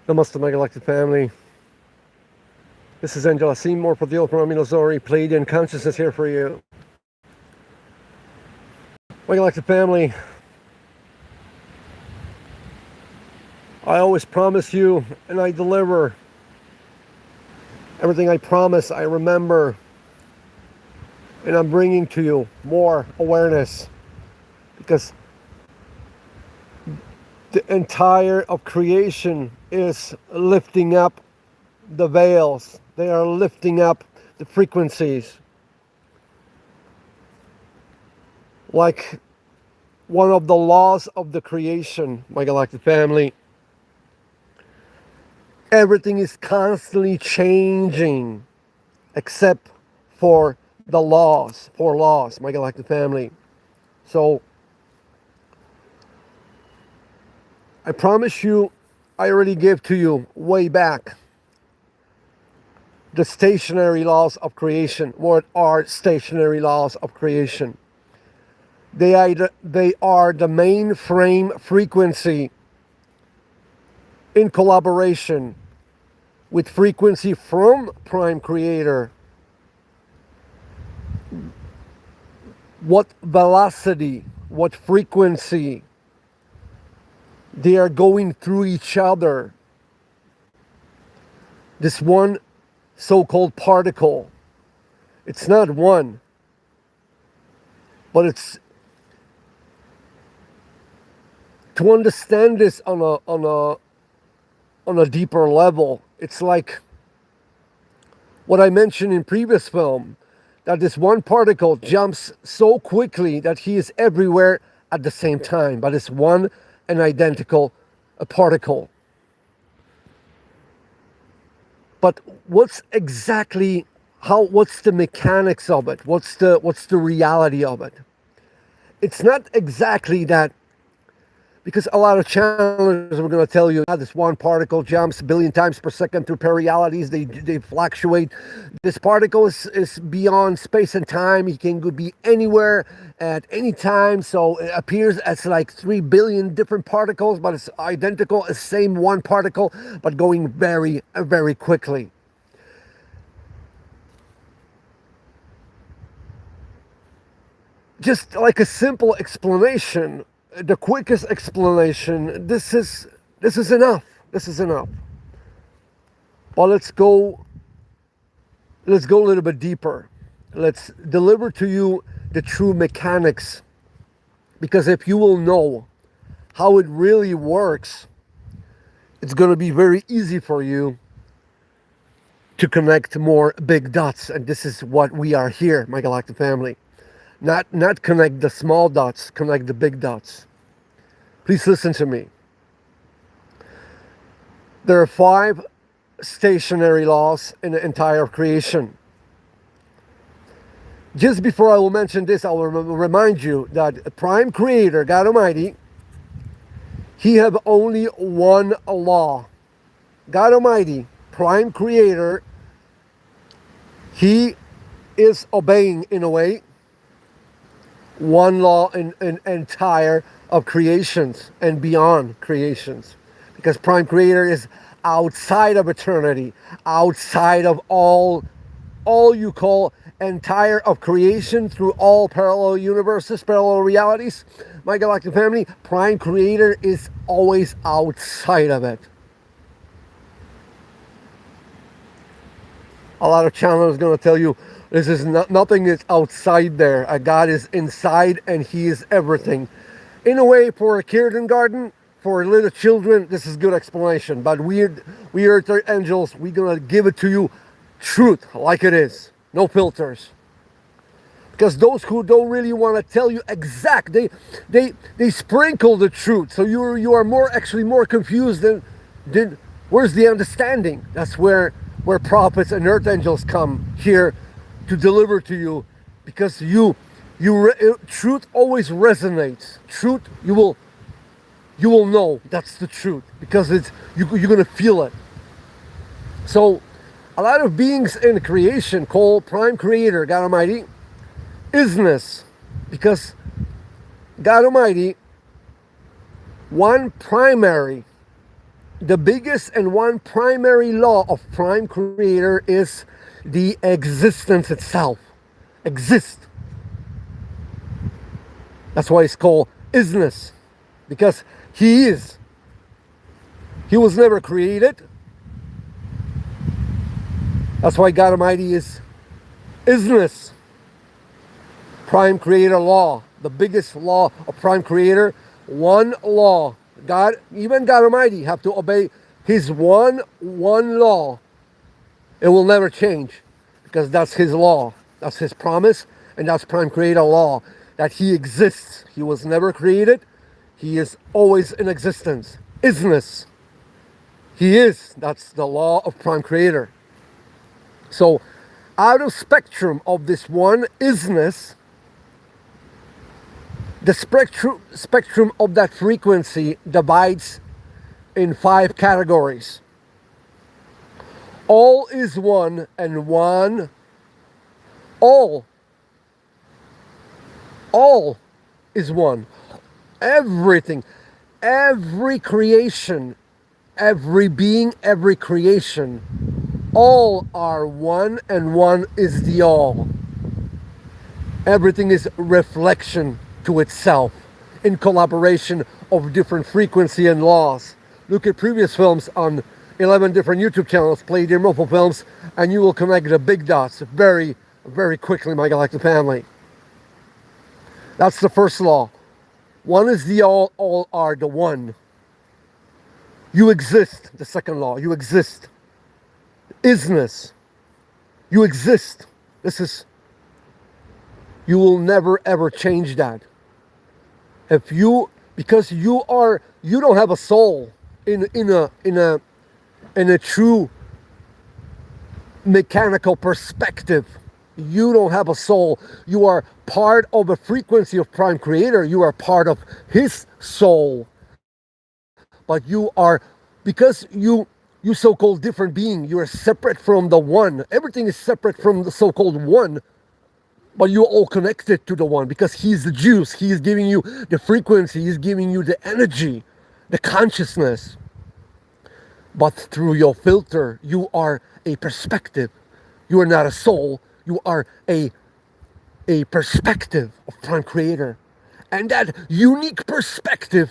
Namaste, my galactic family. This is Angela Seymour for the umehllohzohreh Pleiadian consciousness here for you. My galactic family, I always promise you and I deliver. Everything I promise, I remember. And I'm bringing to you more awareness. Because the entire of creation is lifting up the veils. They are lifting up the frequencies. Like one of the laws of the creation, my galactic family. Everything is constantly changing except for the laws, my galactic family. So I promise you, I already gave to you way back the stationary laws of creation. What are stationary laws of creation? They are the mainframe frequency in collaboration with frequency from Prime Creator. What velocity, what frequency they are going through each other. This one so-called particle, it's not one, but it's to understand this on a deeper level. It's like what I mentioned in previous film, that this one particle jumps so quickly that he is everywhere at the same time, but it's one and identical particle. But what's exactly what's the mechanics of it? What's the reality of it? It's not exactly that, because a lot of channelers are going to tell you this one particle jumps a billion times per second through periodities. They fluctuate. This particle is beyond space and time. It can be anywhere at any time. So it appears as like 3 billion different particles, but it's identical, the same one particle, but going very, very quickly. Just like a simple explanation, the quickest explanation, this is enough. This is enough. But let's go a little bit deeper. Let's deliver to you the true mechanics. Because if you will know how it really works, it's going to be very easy for you to connect more big dots. And this is what we are here, my galactic family. Not connect the small dots, connect the big dots. Please listen to me. There are 5 stationary laws in the entire creation. Just before I will mention this, I will remind you that Prime Creator, God Almighty, He have only one law. God Almighty, Prime Creator, He is obeying, in a way, one law in entire of creations and beyond creations, because Prime Creator is outside of eternity, outside of all you call entire of creation, through all parallel universes, parallel realities. My galactic family, Prime Creator is always outside of it. A lot of channels are going to tell you this is nothing is outside there. God is inside and He is everything. In a way, for a kindergarten, for little children, this is good explanation. But we earth angels, we're going to give it to you truth like it is. No filters. Because those who don't really want to tell you exact, they sprinkle the truth. So you are more confused than where's the understanding? That's where prophets and earth angels come here to deliver to you, because truth always resonates. Truth, you will know that's the truth, because you're gonna feel it. So a lot of beings in creation call Prime Creator, God Almighty, isness, because God Almighty, one primary the biggest and one primary law of Prime Creator is the existence itself. Exist. That's why it's called isness, because he is. He was never created. That's why God Almighty is isness. Prime Creator law, the biggest law of Prime Creator, one law. God, even God Almighty, have to obey His one law. It will never change, because that's His law. That's His promise, and that's Prime Creator law, that He exists. He was never created. He is always in existence. Isness. He is. That's the law of Prime Creator. So, out of spectrum of this one isness, the spectrum of that frequency divides in 5 categories. All is one, and one, all is one. Everything, every creation, every being, every creation, all are one, and one is the all. Everything is reflection to itself in collaboration of different frequency and laws. Look at previous films on 11 different YouTube channels, play their multiple films, and you will connect the big dots very, very quickly, my galactic family. That's the first law. One is the all are the one. You exist, the second law. You exist. Isness. You exist. You will never ever change that. Because you don't have a soul in a true mechanical perspective. You don't have a soul. You are part of a frequency of Prime Creator. You are part of His soul. But you are, because you so-called different being, you are separate from the one. Everything is separate from the so-called one. But you're all connected to the one, because He's the juice. He is giving you the frequency. He's giving you the energy, the consciousness. But through your filter, you are a perspective. You are not a soul. You are a perspective of Prime Creator. And that unique perspective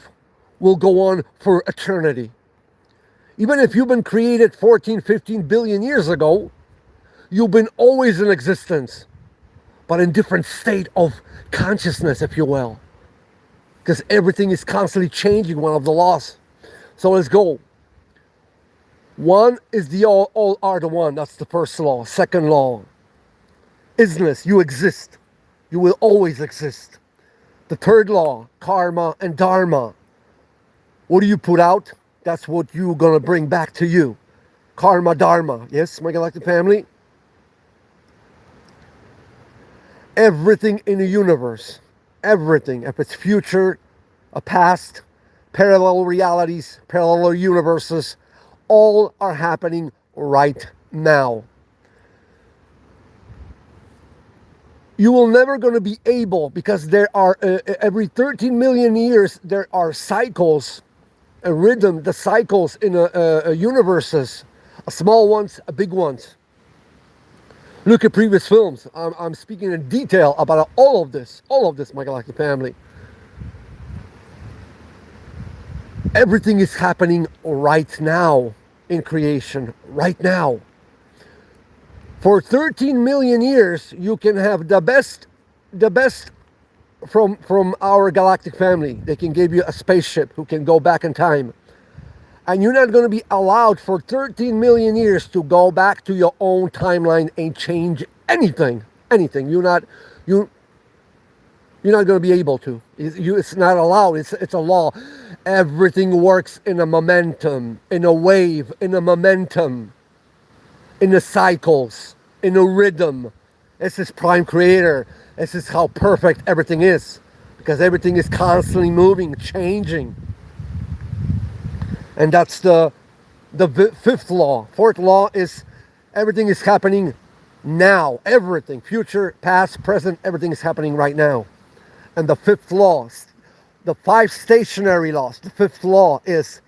will go on for eternity. Even if you've been created 14, 15 billion years ago, you've been always in existence, but in different state of consciousness, if you will. Because everything is constantly changing, one of the laws. So let's go. One is the all are the one. That's the first law. Second law, isness. You exist. You will always exist. The third law, karma and dharma. What do you put out? That's what you're going to bring back to you. Karma, dharma. Yes, my galactic family? Everything in the universe, everything, if it's future, a past, parallel realities, parallel universes, all are happening right now. You will never going to be able, because there are, every 13 million years, there are cycles, a rhythm, the cycles in universes, small ones, big ones. Look at previous films. I'm speaking in detail about all of this, my galactic family. Everything is happening right now in creation, right now. For 13 million years, you can have the best from our galactic family. They can give you a spaceship who can go back in time. And you're not going to be allowed for 13 million years to go back to your own timeline and change anything. You're not going to be able to. It's not allowed. It's a law. Everything works in a momentum, in a wave, in a momentum, in the cycles, in a rhythm. This is Prime Creator. This is how perfect everything is, because everything is constantly moving, changing. And that's the fifth law. Fourth law is everything is happening now. Everything, future, past, present, everything is happening right now. And the fifth law, the 5 stationary laws, the fifth law is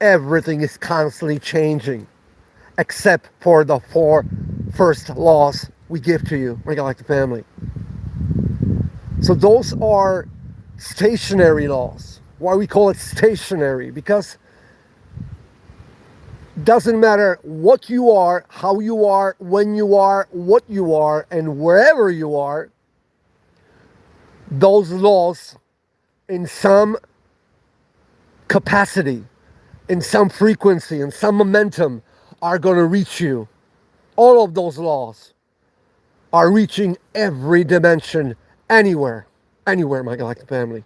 everything is constantly changing, except for the four first laws we give to you, my galactic family. So those are stationary laws. Why we call it stationary? Because doesn't matter what you are, how you are, when you are, what you are, and wherever you are, those laws in some capacity, in some frequency, in some momentum are going to reach you. All of those laws are reaching every dimension, anywhere, my galactic family.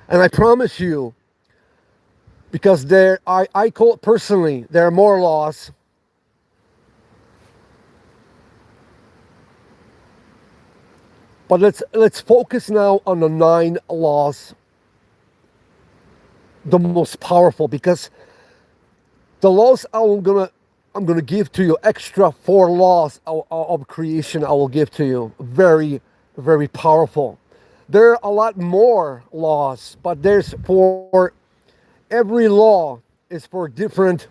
And I promise you, because I call it personally, there are more laws. But let's focus now on the 9 laws, the most powerful, because the laws I'm gonna give to you, extra 4 laws of creation I will give to you, very, very powerful. There are a lot more laws, but there's for every law is for a different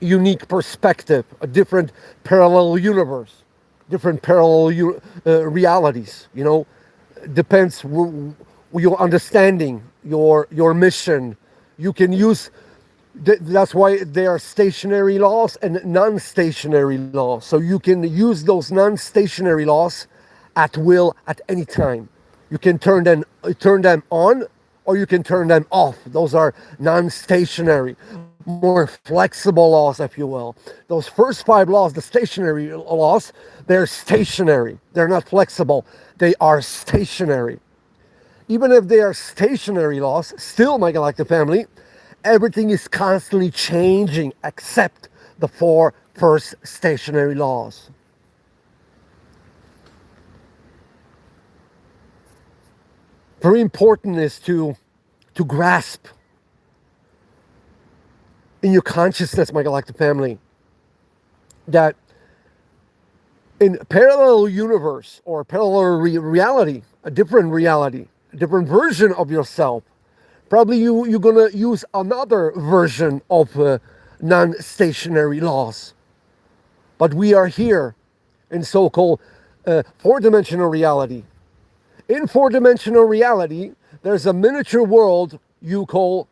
unique perspective, a different parallel universe, different parallel realities. Depends your understanding, your mission. You can use. That's why there are stationary laws and non-stationary laws. So you can use those non-stationary laws at will at any time. You can turn them on, or you can turn them off. Those are non-stationary, more flexible laws, if you will. Those first 5 laws, the stationary laws, they're stationary. They're not flexible. They are stationary. Even if they are stationary laws, still, my galactic family, everything is constantly changing except the 4 first stationary laws. Very important is to grasp in your consciousness, my galactic family, that in parallel universe or parallel reality, a different version of yourself, probably you're gonna use another version of non-stationary laws. But we are here in so-called 4-dimensional reality. In 4-dimensional reality, there's a miniature world you call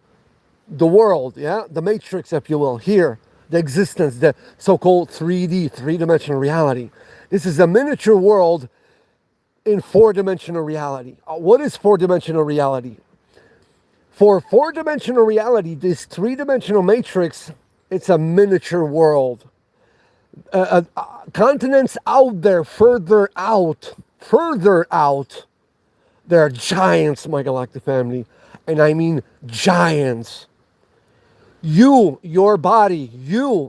the world, yeah? The matrix, if you will, here, the existence, the so-called 3D, 3-dimensional reality. This is a miniature world in 4-dimensional reality. What is 4-dimensional reality? For 4-dimensional reality, this 3-dimensional matrix, it's a miniature world. Continents out there, further out, there are giants, my galactic family. And I mean giants. Your body,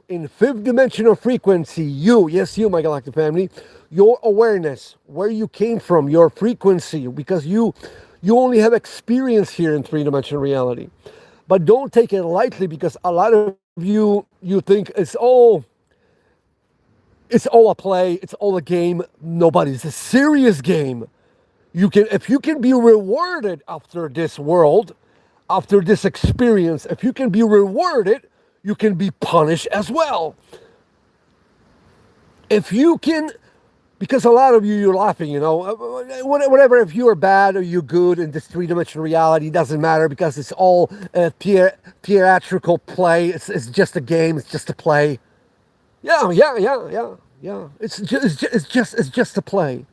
in 5th-dimensional frequency, yes, my galactic family, your awareness, where you came from, your frequency, because you only have experience here in 3-dimensional reality. But don't take it lightly, because a lot of you think it's all a play, it's all a game. Nobody's a serious game. If you can be rewarded after this world, after this experience, if you can be rewarded, you can be punished as well. If you can, because a lot of you're laughing, whatever, if you are bad or you're good in this 3-dimensional reality, doesn't matter, because it's all theatrical play. It's just a game. It's just a play. Yeah. It's just a play.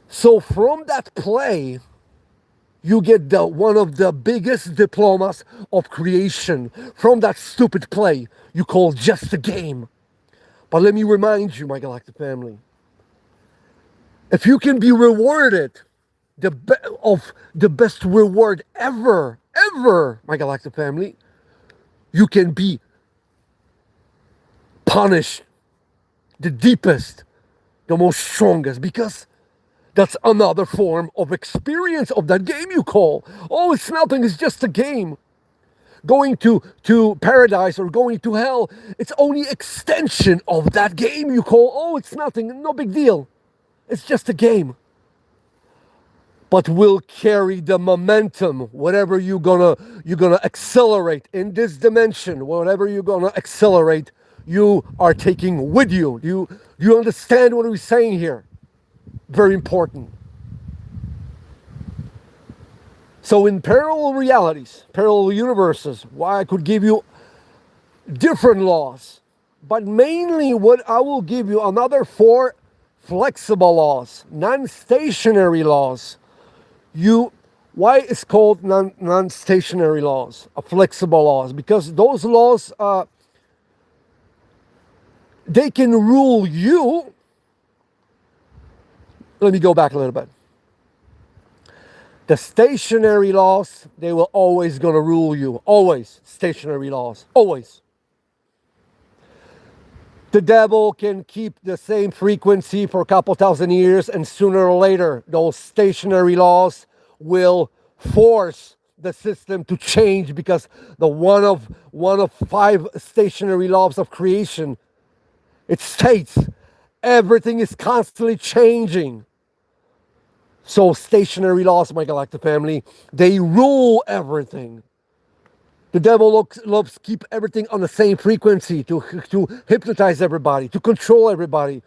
So from that play, you get one of the biggest diplomas of creation. From that stupid play you call just a game. But let me remind you, my galactic family, if you can be rewarded of the best reward ever, my galactic family, you can be punished the deepest, the most strongest, because that's another form of experience of that game you call. Oh, it's nothing, it's just a game. Going to paradise or going to hell, it's only extension of that game you call. Oh, it's nothing, no big deal. It's just a game. but will carry the momentum. Whatever you're gonna accelerate in this dimension, whatever you're gonna accelerate, you are taking with you. You understand what we're saying here? Very important. So in parallel realities, parallel universes, why I could give you different laws, but mainly what I will give you another 4 flexible laws, non-stationary laws. Why it's called non-stationary laws, flexible laws? Because those laws, they can rule you. Let me go back a little bit. The stationary laws, they will always gonna rule you. Always. Stationary laws. Always. The devil can keep the same frequency for a couple thousand years, and sooner or later, those stationary laws will force the system to change, because the one of 5 stationary laws of creation, it states everything is constantly changing. So stationary laws, my galactic family, they rule everything. The devil loves keep everything on the same frequency to hypnotize everybody, to control everybody.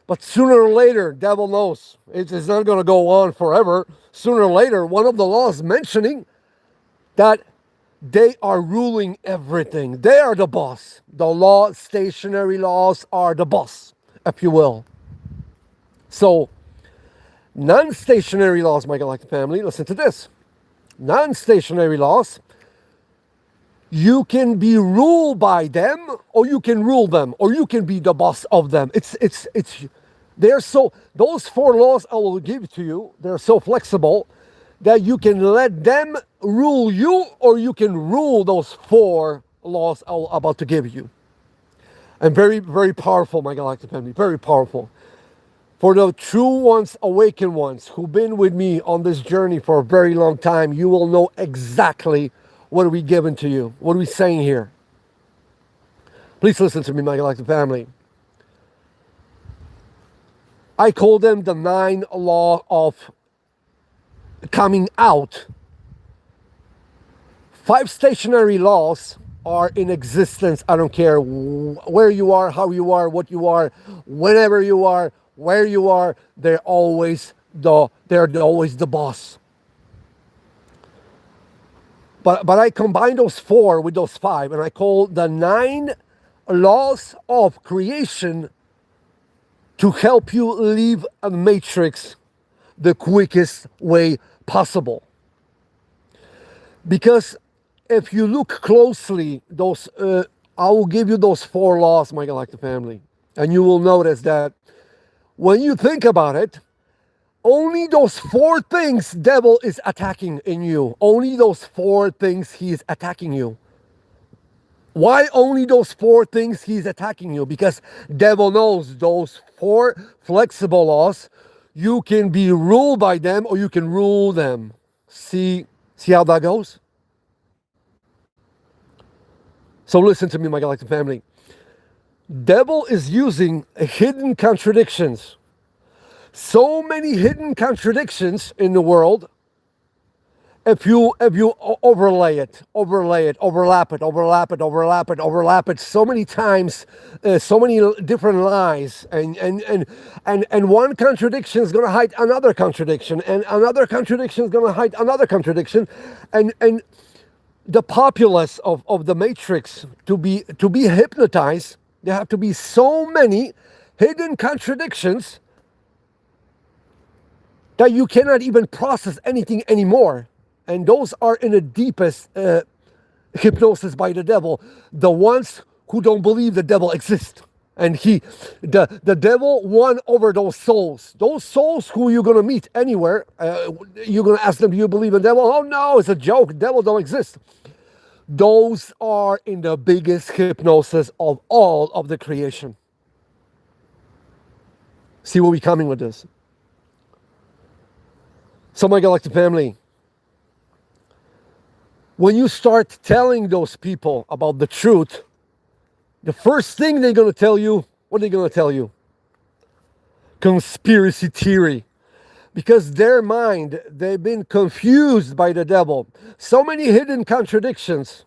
But sooner or later, devil knows it is not going to go on forever. Sooner or later, one of the laws mentioning that they are ruling everything. They are the boss. The stationary laws are the boss, if you will. So, non-stationary laws, my galactic family, listen to this. Non-stationary laws, you can be ruled by them, or you can rule them, or you can be the boss of them. Those 4 laws I will give to you, they're so flexible that you can let them rule you, or you can rule those 4 laws I'm about to give you. And very, very powerful, my galactic family, very powerful. For the true ones, awakened ones, who've been with me on this journey for a very long time, you will know exactly what are we giving to you? What are we saying here? Please listen to me, my galactic family. I call them the 9 law of coming out. 5 stationary laws are in existence. I don't care where you are, how you are, what you are, whenever you are, where you are. They're always the boss. But I combine those 4 with those 5, and I call the 9 laws of creation to help you leave a matrix the quickest way possible. Because if you look closely, I will give you those 4 laws, my galactic family, and you will notice that when you think about it, only those 4 things devil is attacking in you. Only those 4 things he is attacking you. Why only those 4 things he's attacking you? Because devil knows those 4 flexible laws, you can be ruled by them, or you can rule them. See how that goes? So listen to me, my galactic family. Devil is using hidden contradictions. So many hidden contradictions in the world. If you overlay it, overlap it so many times, so many different lies, and one contradiction is going to hide another contradiction, and another contradiction is going to hide another contradiction, and the populace of the matrix, to be hypnotized, there have to be so many hidden contradictions that you cannot even process anything anymore. And those are in the deepest hypnosis by the devil, the ones who don't believe the devil exists. And the devil won over those souls who you're going to meet anywhere. You're going to ask them, do you believe in the devil? Oh no, it's a joke, the devil don't exist. Those are in the biggest hypnosis of all of the creation. See where we're coming with this. So my galactic family, when you start telling those people about the truth, the first thing they're going to tell you, what are they going to tell you? Conspiracy theory. because their mind, they've been confused by the devil. So many hidden contradictions.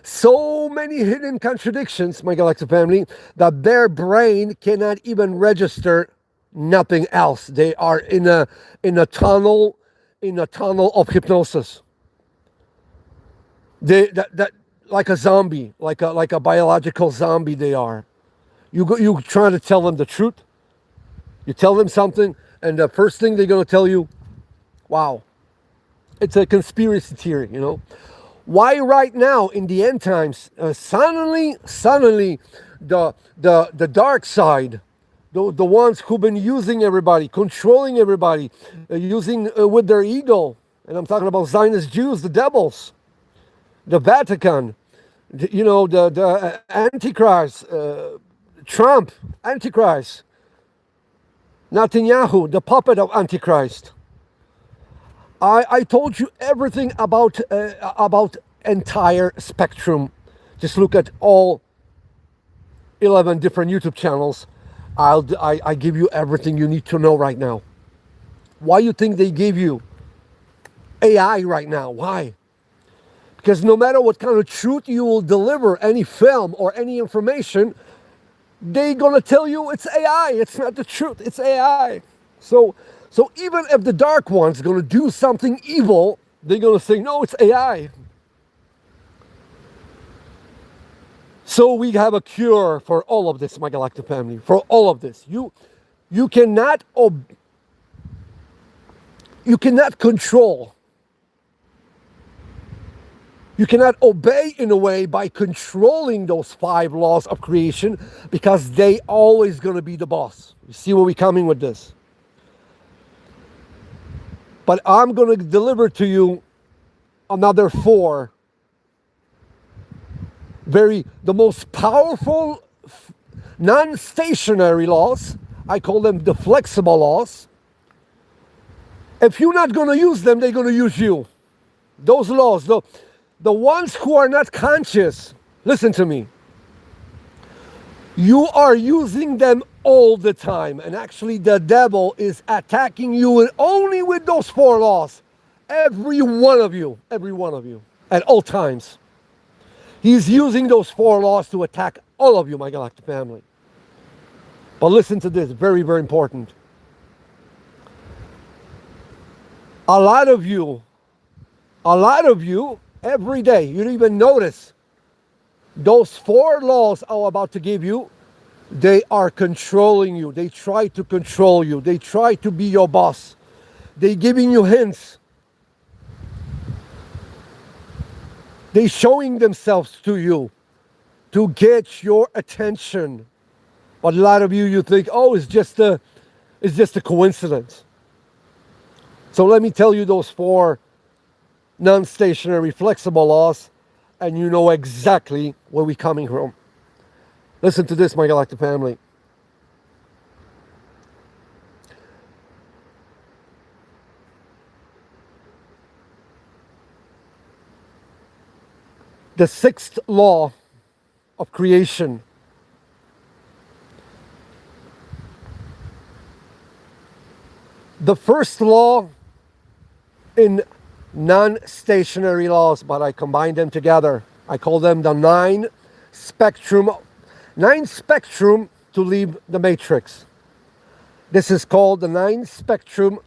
So many hidden contradictions, my galactic family, that their brain cannot even register nothing else. They are in a tunnel, of hypnosis. That like a zombie, like a biological zombie. They are. You try to tell them the truth. You tell them something, and the first thing they're gonna tell you, wow, it's a conspiracy theory. Why right now in the end times, suddenly, the dark side, the ones who've been using everybody, controlling everybody, using with their ego, and I'm talking about Zionist Jews, the devils, the Vatican, the Antichrist, Trump, Antichrist, Netanyahu, the puppet of Antichrist. I told you everything about entire spectrum. Just look at all 11 different YouTube channels. I give you everything you need to know right now. Why you think they gave you AI right now? Why? Because no matter what kind of truth you will deliver, any film or any information, they're gonna tell you it's AI. It's not the truth. It's AI. So even if the dark one's gonna do something evil, they're gonna say, no, it's AI. So we have a cure for all of this, my galactic family. For all of this, you cannot control. You cannot obey in a way by controlling those 5 laws of creation, because they always gonna be the boss. You see where we're coming with this? But I'm going to deliver to you another 4 the most powerful non-stationary laws. I call them the flexible laws. If you're not going to use them, they're going to use you. Those laws, the ones who are not conscious, listen to me. You are using them all the time, and actually the devil is attacking you only with those 4 laws. Every one of you, at all times. He's using those 4 laws to attack all of you, my galactic family. But listen to this, very, very important. A lot of you, every day, you don't even notice those 4 laws I'm about to give you. They are controlling you. They try to control you. They try to be your boss. They're giving you hints. They're showing themselves to you to get your attention. But a lot of you think, oh, it's just a coincidence. So let me tell you those 4 non-stationary flexible laws, and you know exactly where we're coming from. Listen to this, my galactic family. The 6th law of creation. The first law in non-stationary laws, but I combine them together. I call them the 9 spectrum to leave the matrix. This is called the 9 spectrum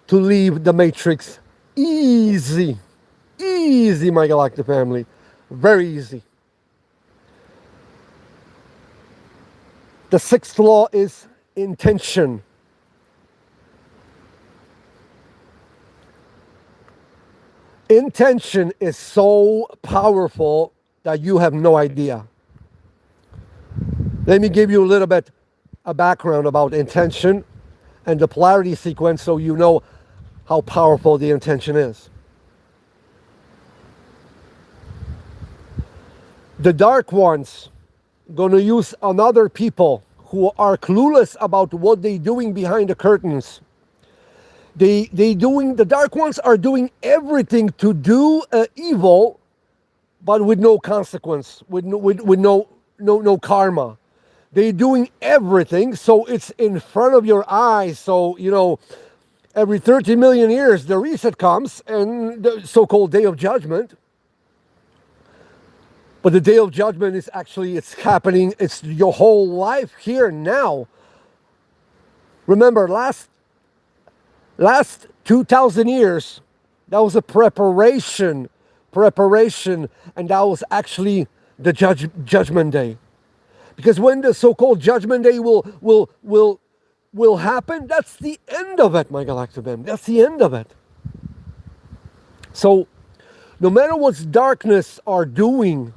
to leave the matrix. Easy, my galactic family. Very easy. The 6th law is intention. Intention is so powerful that you have no idea. Let me give you a little bit a background about intention and the polarity sequence so you know how powerful the intention is. The dark ones going to use another people who are clueless about what they're doing behind the curtains. The dark ones are doing everything to do evil, but with no consequence, with no karma. They're doing everything, so it's in front of your eyes. So Every 30 million years, the reset comes and the so-called Day of Judgment. But the Day of Judgment is actually, it's happening, it's your whole life here now. Remember, last 2,000 years, that was a preparation, and that was actually the Judgment Day. Because when the so-called Judgment Day will happen, that's the end of it, my galactic family. That's the end of it. So, no matter what darkness are doing,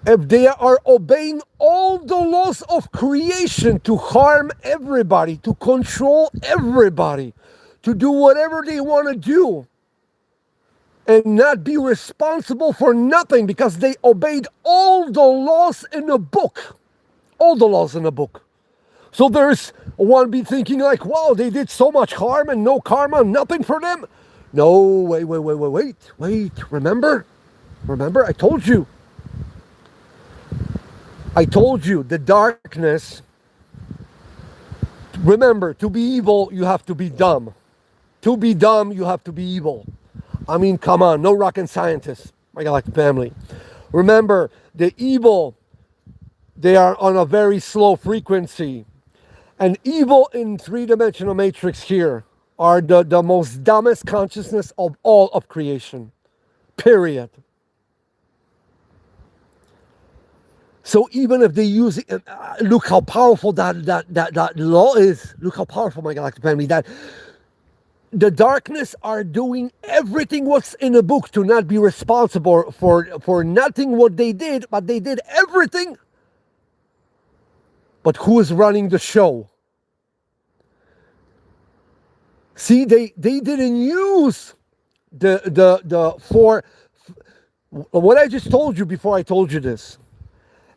if they are obeying all the laws of creation to harm everybody, to control everybody, to do whatever they want to do, and not be responsible for nothing because they obeyed all the laws in the book. All the laws in the book. So there's one be thinking like, wow, they did so much harm and no karma, nothing for them. No, wait. Remember, I told you. The darkness. Remember, to be evil, you have to be dumb. To be dumb, you have to be evil. I mean, come on, no rocket scientists. I got like the family. Remember, the evil, they are on a very slow frequency. And evil in three-dimensional matrix here are the most dumbest consciousness of all of creation. Period. So even if they use it, look how powerful that law is. Look how powerful, my galactic family, that the darkness are doing everything what's in the book to not be responsible for nothing what they did, but they did everything. But who is running the show? See, they didn't use the four. What I just told you before I told you this.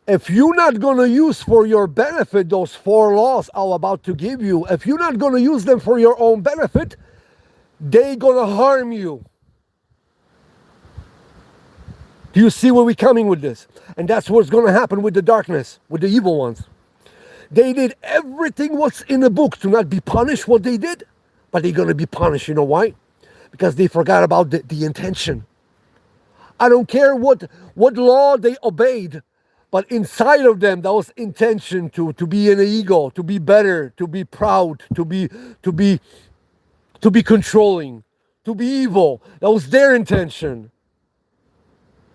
If you're not going to use for your benefit those 4 laws I'm about to give you, if you're not going to use them for your own benefit, they're going to harm you. Do you see where we're coming with this? And that's what's going to happen with the darkness, with the evil ones. They did everything what's in the book to not be punished what they did, but they're going to be punished. You know why? Because they forgot about the intention. I don't care what law they obeyed. But inside of them, that was intention to be an ego, to be better, to be proud, to be controlling, to be evil. That was their intention.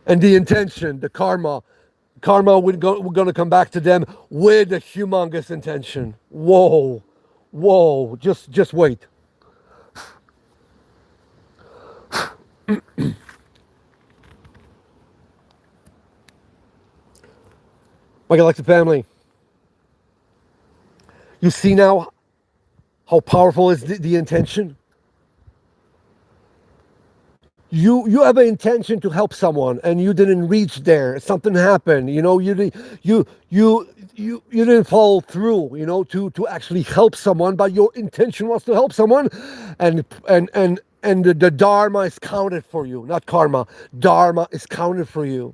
And the intention, the karma we're going to come back to them with a humongous intention. Whoa, just wait. My galactic family, you see now how powerful is the intention? You have an intention to help someone and you didn't reach there. Something happened, you didn't follow through, to actually help someone, but your intention was to help someone, and the dharma is counted for you, not karma. Dharma is counted for you.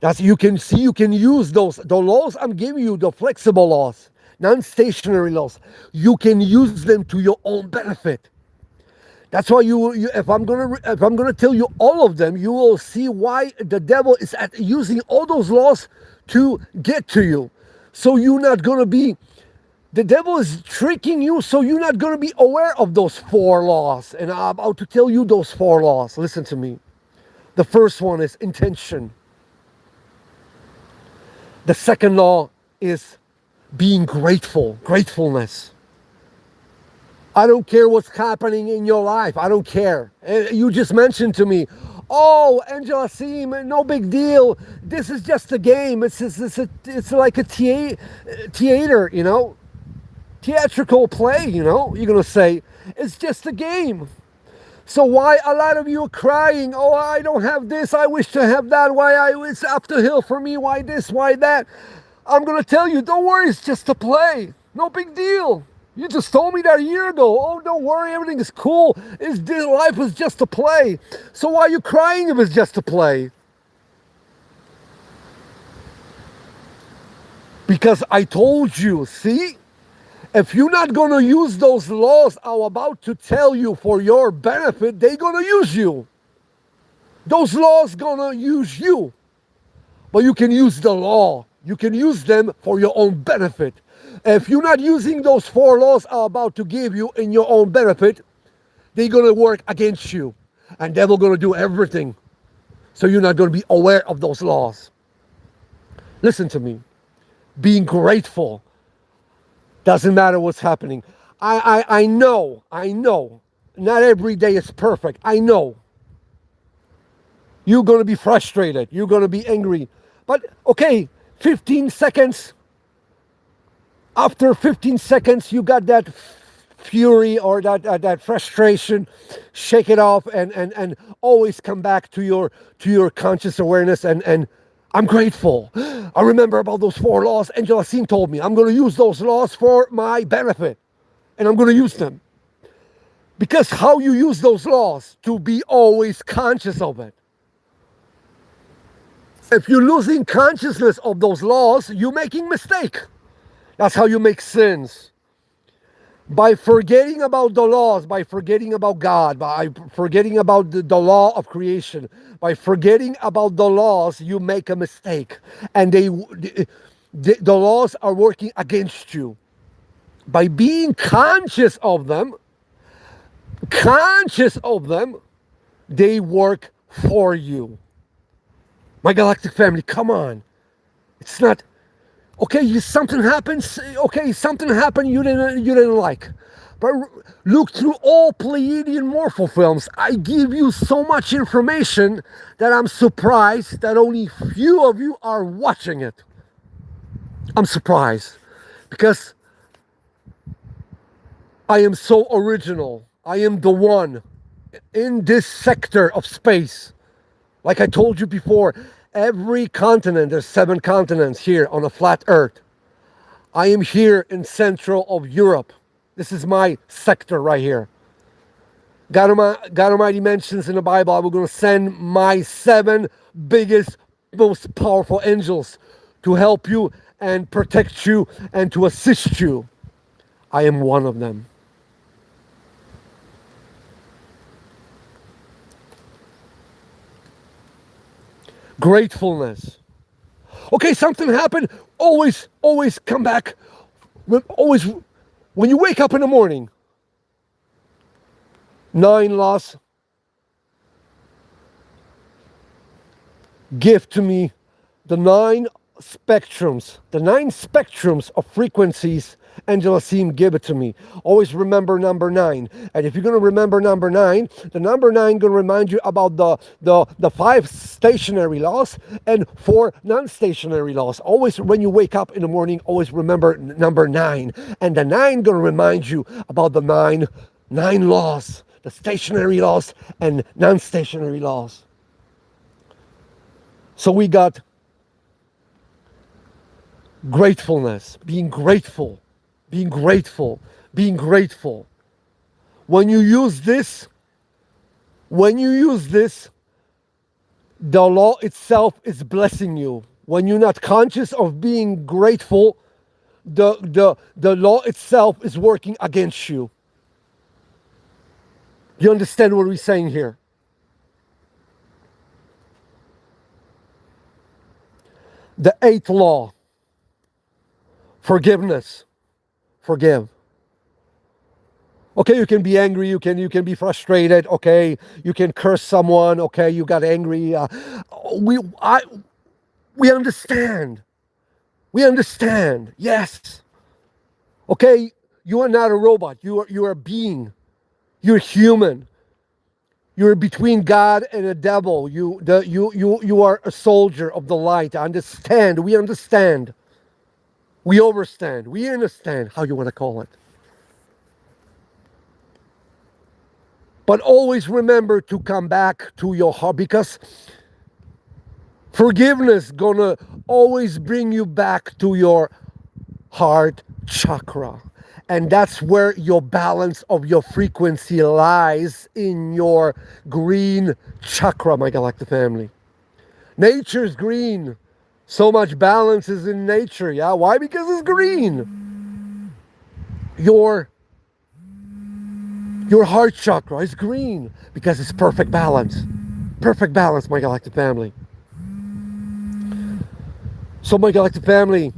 That's, you can see, you can use the laws I'm giving you, the flexible laws, non-stationary laws. You can use them to your own benefit. That's why if I'm gonna tell you all of them, you will see why the devil is using all those laws to get to you. So you're not gonna be. The devil is tricking you, so you're not gonna be aware of those 4 laws. And I'm about to tell you those 4 laws. Listen to me. The first one is intention. The second law is being grateful, gratefulness. I don't care what's happening in your life. I don't care. You just mentioned to me, oh, Angela Seam, no big deal. This is just a game. It's like a theater, theatrical play, you're going to say. It's just a game. So why a lot of you are crying, oh, I don't have this, I wish to have that, it's up the hill for me, why this, why that? I'm going to tell you, don't worry, it's just a play. No big deal. You just told me that a year ago. Oh, don't worry, everything is cool. Life is just a play. So why are you crying if it's just a play? Because I told you, see? If you're not going to use those laws I'm about to tell you for your benefit, they're going to use you. Those laws going to use you. But you can use the law. You can use them for your own benefit. If you're not using those 4 laws I'm about to give you in your own benefit, they're going to work against you. And they're going to do everything. So you're not going to be aware of those laws. Listen to me. Being grateful doesn't matter what's happening. I know. Not every day is perfect. I know. You're going to be frustrated. You're going to be angry. But okay, 15 seconds. After 15 seconds, you got that fury or that frustration. Shake it off and always come back to your conscious awareness and I'm grateful. I remember about those 4 laws Angela Sim told me. I'm going to use those laws for my benefit. And I'm going to use them. Because how you use those laws, to be always conscious of it. If you're losing consciousness of those laws, you're making mistake. That's how you make sins. By forgetting about the laws, by forgetting about God, by forgetting about the law of creation, by forgetting about the laws, you make a mistake. And the laws are working against you. By being conscious of them, they work for you. My galactic family, come on. It's not... Okay, something happens. Okay, something happened you didn't like. But look through all Pleiadian Morpho films. I give you so much information that I'm surprised that only few of you are watching it. I'm surprised. Because I am so original. I am the one in this sector of space. Like I told you before, every continent, there's 7 continents here on a flat earth. I am here in central of Europe. This is my sector right here. God Almighty mentions in the Bible, I'm going to send my 7 biggest, most powerful angels to help you and protect you and to assist you. I am one of them. Gratefulness. Okay, something happened. Always come back. Always, when you wake up in the morning, 9 laws. Give to me the 9 spectrums of frequencies Angela Sim give it to me. Always remember number 9. And if you're going to remember number 9, the number 9 going to remind you about the 5 stationary laws and 4 non-stationary laws. Always when you wake up in the morning, always remember number 9. And the 9 going to remind you about the 9 laws, the stationary laws and non-stationary laws. So we got gratefulness, being grateful. When you use this, the law itself is blessing you. When you're not conscious of being grateful, the law itself is working against you. You understand what we're saying here? The 8th law, forgiveness. Forgive. Okay, you can be angry, you can be frustrated, okay, you can curse someone, okay, you got angry. We understand. We understand. Yes. Okay, you are not a robot. You are a being. You're human. You're between God and the devil. You are a soldier of the light. Understand. We understand. We overstand. We understand, how you want to call it. But always remember to come back to your heart, because forgiveness gonna always bring you back to your heart chakra. And that's where your balance of your frequency lies, in your green chakra, my galactic family. Nature's green. So much balance is in nature, yeah? Why? Because it's green. Your heart chakra is green because it's perfect balance. Perfect balance, my galactic family. So, my galactic family,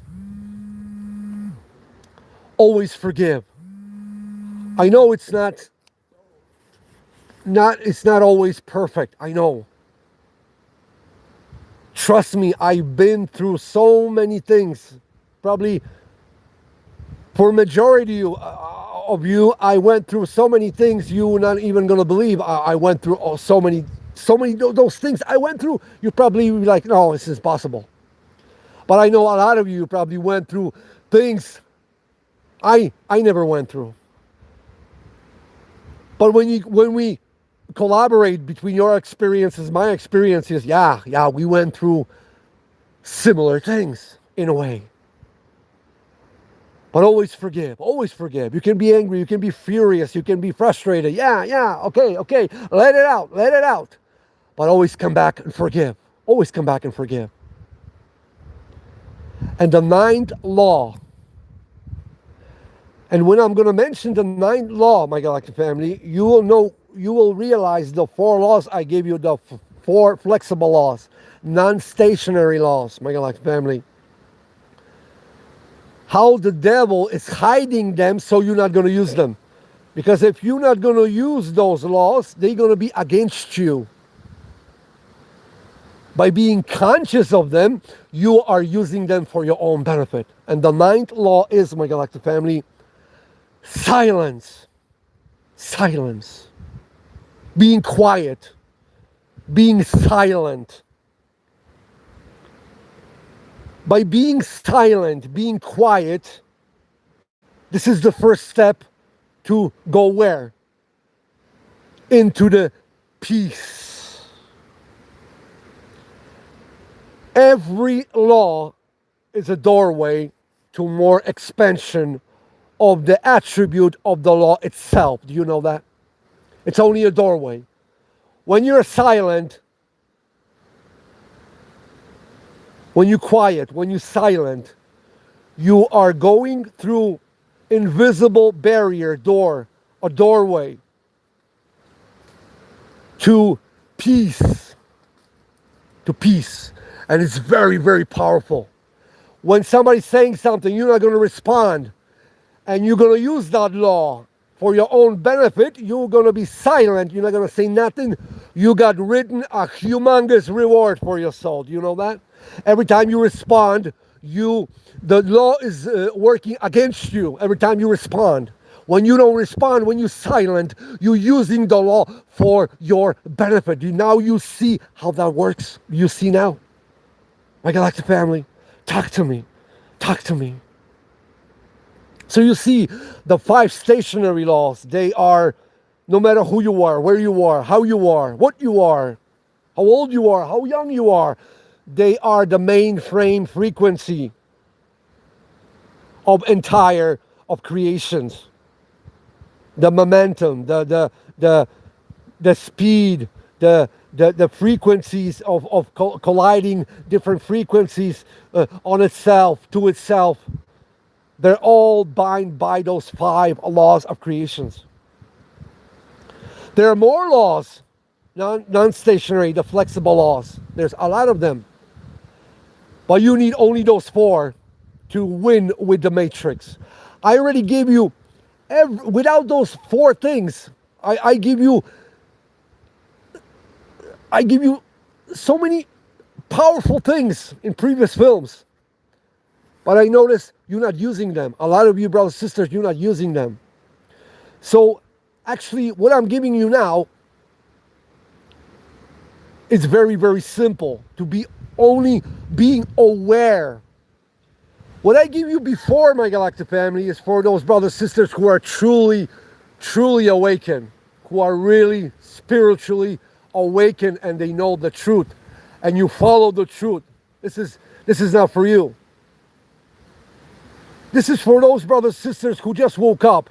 always forgive. I know it's not always perfect. I know. Trust me, I've been through so many things. Probably for majority of you, I went through so many things you're not even gonna believe. I went through so many those things I went through. You probably be like, no, this is possible. But I know a lot of you probably went through things I never went through. But when we collaborate between your experiences, my experiences, yeah, we went through similar things in a way. But always forgive, always forgive. You can be angry, you can be furious, you can be frustrated. Yeah, okay, let it out. But always come back and forgive. Always come back and forgive. And the ninth law, and when I'm going to mention the ninth law, my galactic family, you will realize the 4 laws I gave you, the 4 flexible laws, non-stationary laws, my galactic family. How the devil is hiding them so you're not going to use them. Because if you're not going to use those laws, they're going to be against you. By being conscious of them, you are using them for your own benefit. And the ninth law is, my galactic family, silence. Silence. Being quiet. Being silent. By being silent, being quiet, this is the first step to go where? Into the peace. Every law is a doorway to more expansion of the attribute of the law itself. Do you know that? It's only a doorway. When you're silent, when you're quiet, when you're silent, you are going through invisible barrier, a doorway to peace. To peace. And it's very, very powerful. When somebody's saying something, you're not going to respond. And you're going to use that law for your own benefit. You're going to be silent. You're not going to say nothing. You got written a humongous reward for your soul. Do you know that? Every time you respond, the law is working against you every time you respond. When you don't respond, when you're silent, you're using the law for your benefit. Now you see how that works. You see now. My galactic family, talk to me. Talk to me. So you see, the 5 stationary laws, they are no matter who you are, where you are, how you are, what you are, how old you are, how young you are, they are the mainframe frequency of creations. The momentum, the speed, the frequencies of colliding different frequencies on itself, to itself. They're all bound by those 5 laws of creations. There are more laws, non-stationary, the flexible laws. There's a lot of them. But you need only those 4 to win with the matrix. I already gave you, without those 4 things, I give you so many powerful things in previous films. But I notice you're not using them. A lot of you brothers and sisters, you're not using them. So actually what I'm giving you now is very, very simple. To be only being aware. What I give you before, my galactic family, is for those brothers and sisters who are truly, truly awakened. Who are really spiritually awakened and they know the truth. And you follow the truth. This is not for you. This is for those brothers and sisters who just woke up,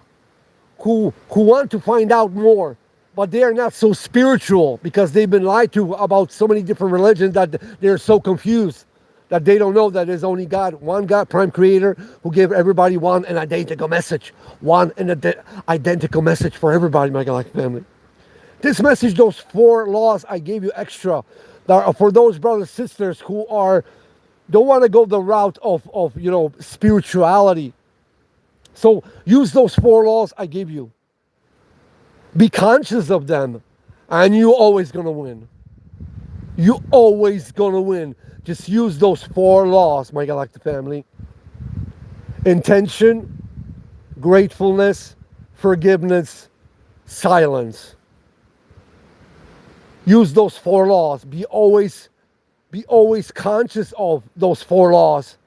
who want to find out more, but they are not so spiritual because they've been lied to about so many different religions that they're so confused. that they don't know that there's only God, one God, prime creator, who gave everybody one and identical message. One and identical message for everybody, my galactic family. This message, those 4 laws I gave you extra, that are for those brothers and sisters who don't want to go the route of spirituality. So use those 4 laws I gave you. Be conscious of them, and you're always gonna win. You're always gonna win. Just use those 4 laws, my galactic family. Intention, gratefulness, forgiveness, silence. Use those 4 laws. Be always conscious of those 4 laws.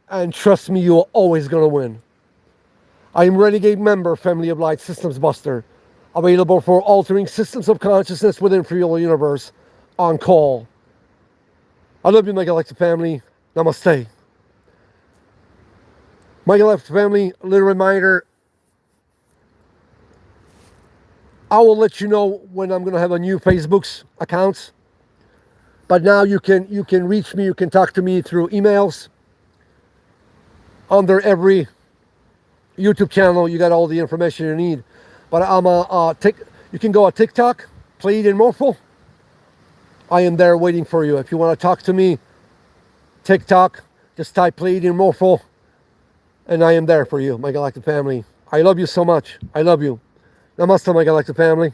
And trust me, you're always gonna win. I am Renegade member, Family of Light Systems Buster. Available for altering systems of consciousness within Free Will Universe. On call. I love you, my galactic family. Namaste. My galactic family, a little reminder. I will let you know when I'm going to have a new Facebook's accounts. But now you can reach me, you can talk to me through emails. Under every YouTube channel, you got all the information you need. But you can go on TikTok, Play It in Morphle. I am there waiting for you. If you want to talk to me, TikTok, just type Play It in Morphle, and I am there for you, my galactic family. I love you so much. I love you. Namaste, my galactic family.